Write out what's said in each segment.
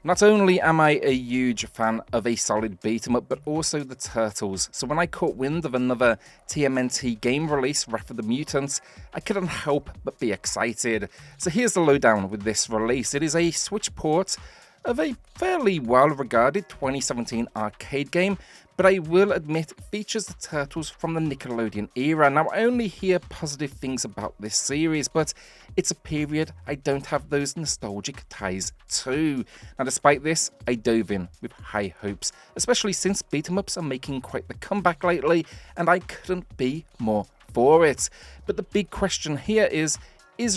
Not only am I a huge fan of a solid beat-em-up, but also the Turtles, so when I caught wind of another TMNT game release, Wrath of the Mutants, I couldn't help but be excited. So here's the lowdown with this release. It is a Switch port of a fairly well-regarded 2017 arcade game, but I will admit it features the Turtles from the Nickelodeon era. Now, I only hear positive things about this series, but it's a period I don't have those nostalgic ties to. Now, despite this, I dove in with high hopes, especially since beat-em-ups are making quite the comeback lately, and I couldn't be more for it. But the big question here is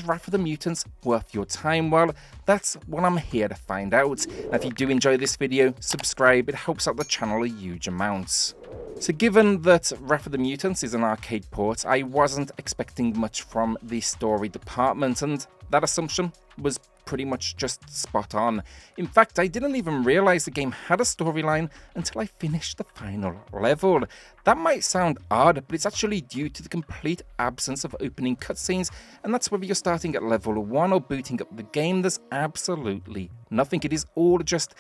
Wrath of the Mutants worth your time? Well, that's what I'm here to find out. Now, if you do enjoy this video, subscribe, it helps out the channel a huge amount. So given that Wrath of the Mutants is an arcade port, I wasn't expecting much from the story department, and that assumption was pretty much just spot on. In fact, I didn't even realize the game had a storyline until I finished the final level. That might sound odd, but it's actually due to the complete absence of opening cutscenes, and that's whether you're starting at level 1 or booting up the game. There's absolutely nothing. It is all just,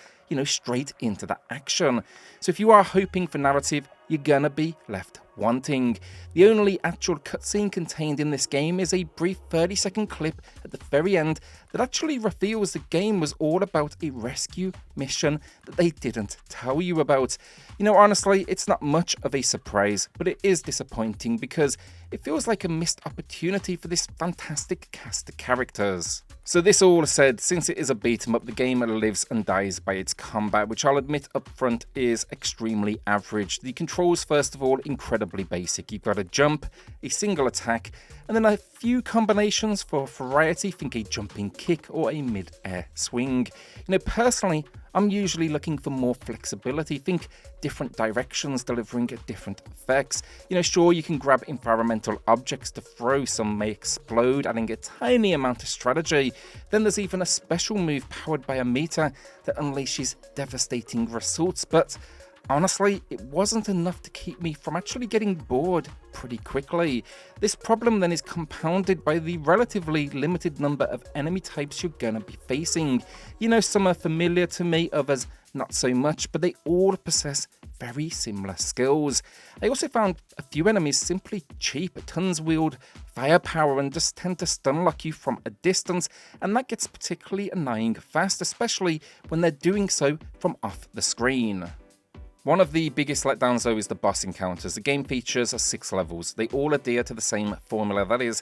straight into the action. So if you are hoping for narrative, you're gonna be left wanting. The only actual cutscene contained in this game is a brief 30-second clip at the very end that actually reveals the game was all about a rescue mission that they didn't tell you about. Honestly, it's not much of a surprise, but it is disappointing because it feels like a missed opportunity for this fantastic cast of characters. So this all said, since it is a beat-em-up, the game lives and dies by its combat, which I'll admit up front is extremely average. The controls, first of all, incredibly basic. You've got a jump, a single attack, and then a few combinations for variety. Think a jumping kick or a mid-air swing. Personally, I'm usually looking for more flexibility. Think different directions delivering different effects. Sure, you can grab environmental objects to throw, some may explode, adding a tiny amount of strategy. Then there's even a special move powered by a meter that unleashes devastating results, but honestly, it wasn't enough to keep me from actually getting bored pretty quickly. This problem then is compounded by the relatively limited number of enemy types you're gonna be facing. Some are familiar to me, others not so much, but they all possess very similar skills. I also found a few enemies simply cheap. Tons wield firepower and just tend to stun lock you from a distance, and that gets particularly annoying fast, especially when they're doing so from off the screen. One of the biggest letdowns though is the boss encounters. The game features 6 levels. They all adhere to the same formula, that is,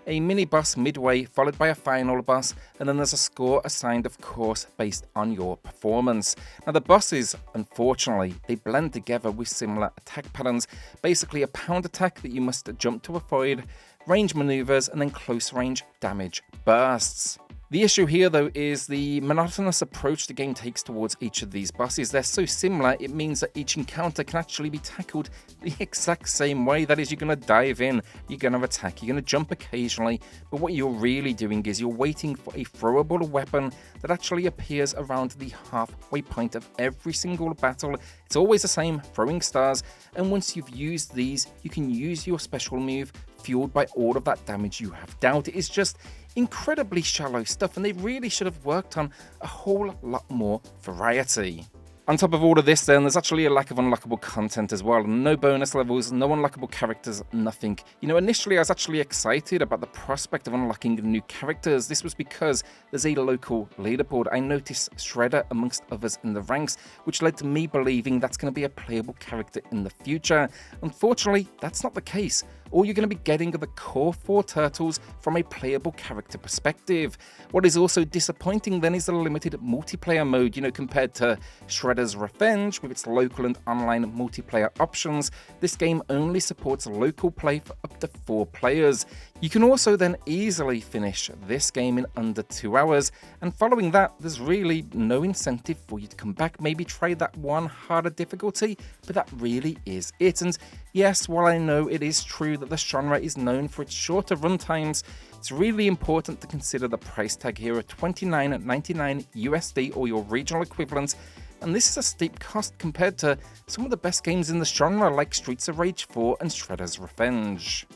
a mini-boss midway followed by a final boss, and then there's a score assigned, of course, based on your performance. Now the bosses, unfortunately, they blend together with similar attack patterns, basically a pound attack that you must jump to avoid, range maneuvers, and then close range damage bursts. The issue here, though, is the monotonous approach the game takes towards each of these bosses. They're so similar, it means that each encounter can actually be tackled the exact same way. That is, you're going to dive in, you're going to attack, you're going to jump occasionally, but what you're really doing is you're waiting for a throwable weapon that actually appears around the halfway point of every single battle. It's always the same, throwing stars, and once you've used these, you can use your special move, fueled by all of that damage you have dealt. It is just incredibly shallow stuff, and they really should have worked on a whole lot more variety. On top of all of this then, there's actually a lack of unlockable content as well. No bonus levels, no unlockable characters, nothing. Initially I was actually excited about the prospect of unlocking new characters. This was because there's a local leaderboard. I noticed Shredder amongst others in the ranks, which led to me believing that's going to be a playable character in the future. Unfortunately, that's not the case. All you're going to be getting are the core 4 turtles from a playable character perspective. What is also disappointing then is the limited multiplayer mode, compared to Shredders Revenge with its local and online multiplayer options. This game only supports local play for up to 4 players. You can also then easily finish this game in under 2 hours, and following that, there's really no incentive for you to come back, maybe try that one harder difficulty, but that really is it. And yes, while I know it is true that the genre is known for its shorter runtimes, it's really important to consider the price tag here at $29.99 USD or your regional equivalent, and this is a steep cost compared to some of the best games in the genre like Streets of Rage 4 and Shredders Revenge.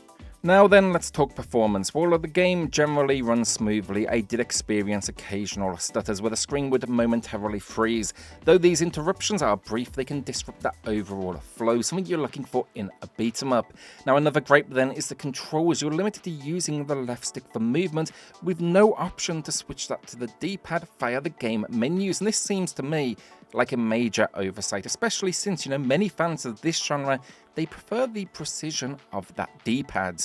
Now then, let's talk performance. While the game generally runs smoothly, I did experience occasional stutters where the screen would momentarily freeze. Though these interruptions are brief, they can disrupt that overall flow, something you're looking for in a beat-em-up. Now another gripe then is the controls. You're limited to using the left stick for movement, with no option to switch that to the D-pad via the game menus, and this seems to me like a major oversight, especially since, many fans of this genre, they prefer the precision of that D-pad.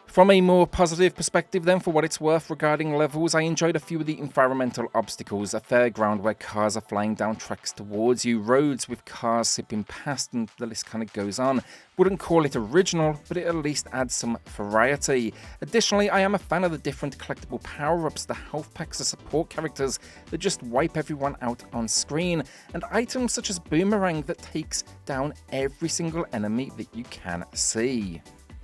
From a more positive perspective then, for what it's worth regarding levels, I enjoyed a few of the environmental obstacles, a fairground where cars are flying down tracks towards you, roads with cars zipping past, and the list kind of goes on. Wouldn't call it original, but it at least adds some variety. Additionally, I am a fan of the different collectible power-ups, the health packs, the support characters that just wipe everyone out on screen, and items such as Boomerang that takes down every single enemy that you can see.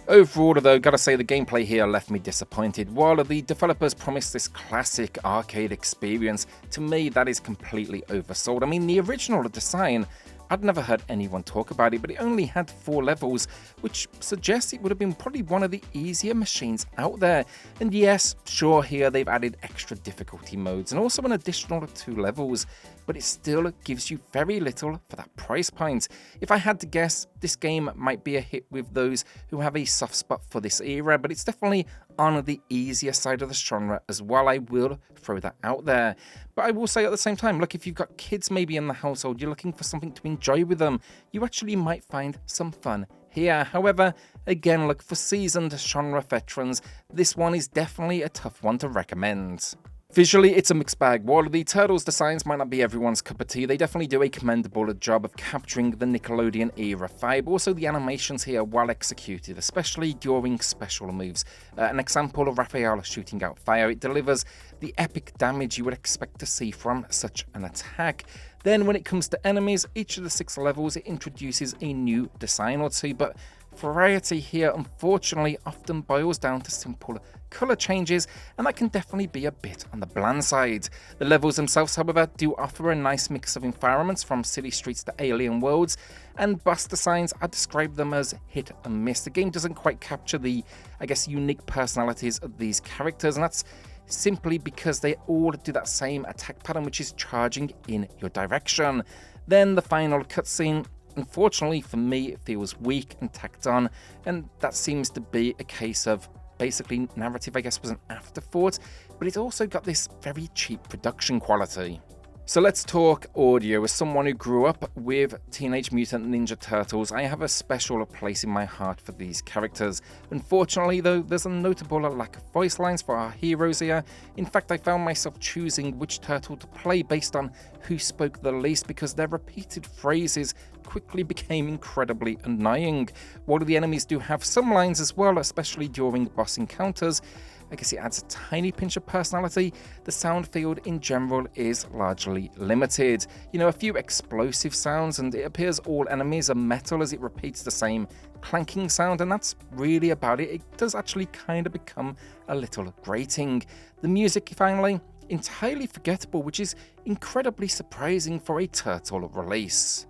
Overall, though, gotta say the gameplay here left me disappointed. While the developers promised this classic arcade experience, to me that is completely oversold. I mean, the original design, I'd never heard anyone talk about it, but it only had 4 levels, which suggests it would have been probably one of the easier machines out there. And yes, sure, here they've added extra difficulty modes and also an additional 2 levels, but it still gives you very little for that price point. If I had to guess, this game might be a hit with those who have a soft spot for this era, but it's definitely on the easier side of the genre as well. I will throw that out there. But I will say at the same time, look, if you've got kids maybe in the household, you're looking for something to enjoy with them, you actually might find some fun here. However, again, look, for seasoned genre veterans, this one is definitely a tough one to recommend. Visually, it's a mixed bag. While the Turtles designs might not be everyone's cup of tea, they definitely do a commendable job of capturing the Nickelodeon era vibe. Also, the animations here are well executed, especially during special moves. An example of Raphael shooting out fire, it delivers the epic damage you would expect to see from such an attack. Then when it comes to enemies, each of the 6 levels, it introduces a new design or two, but variety here unfortunately often boils down to simple colour changes, and that can definitely be a bit on the bland side. The levels themselves, however, do offer a nice mix of environments from city streets to alien worlds, and boss designs, I describe them as hit and miss. The game doesn't quite capture the, unique personalities of these characters, and that's simply because they all do that same attack pattern, which is charging in your direction. Then the final cutscene, unfortunately for me, it feels weak and tacked on, and that seems to be a case of basically narrative, was an afterthought, but it's also got this very cheap production quality. So let's talk audio. As someone who grew up with Teenage Mutant Ninja Turtles, I have a special place in my heart for these characters. Unfortunately, though, there's a notable lack of voice lines for our heroes here. In fact, I found myself choosing which turtle to play based on who spoke the least, because their repeated phrases quickly became incredibly annoying. While the enemies do have some lines as well, especially during boss encounters, it adds a tiny pinch of personality. The sound field in general is largely limited. A few explosive sounds, and it appears all enemies are metal as it repeats the same clanking sound, and that's really about it. It does actually kind of become a little grating. The music, finally, entirely forgettable, which is incredibly surprising for a Turtle release.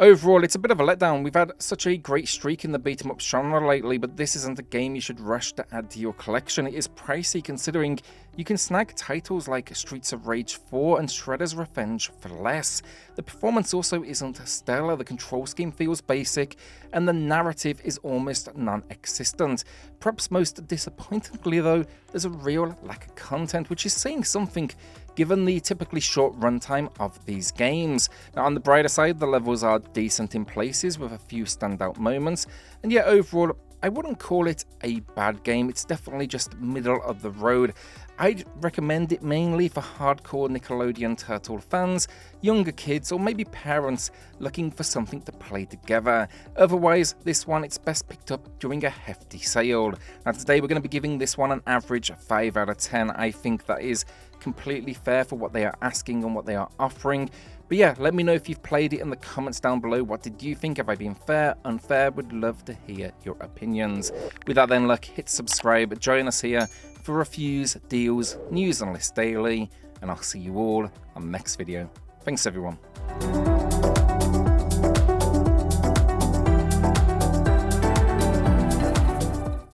Overall, it's a bit of a letdown. We've had such a great streak in the beat-em-up genre lately, but this isn't a game you should rush to add to your collection. It is pricey, considering you can snag titles like Streets of Rage 4 and Shredders Revenge for less. The performance also isn't stellar, the control scheme feels basic, and the narrative is almost non-existent. Perhaps most disappointingly, though, there's a real lack of content, which is saying something given the typically short runtime of these games. Now, on the brighter side, the levels are decent in places with a few standout moments, and yet overall, I wouldn't call it a bad game. It's definitely just middle of the road. I'd recommend it mainly for hardcore Nickelodeon Turtle fans, younger kids, or maybe parents looking for something to play together. Otherwise, this one, it's best picked up during a hefty sale. Now today we're going to be giving this one an average 5 out of 10. I think that is completely fair for what they are asking and what they are offering. But yeah, let me know if you've played it in the comments down below. What did you think? Have I been fair, unfair? Would love to hear your opinions. With that then, look, hit subscribe, join us here for reviews, deals, news and lists daily, and I'll see you all on the next video. Thanks everyone.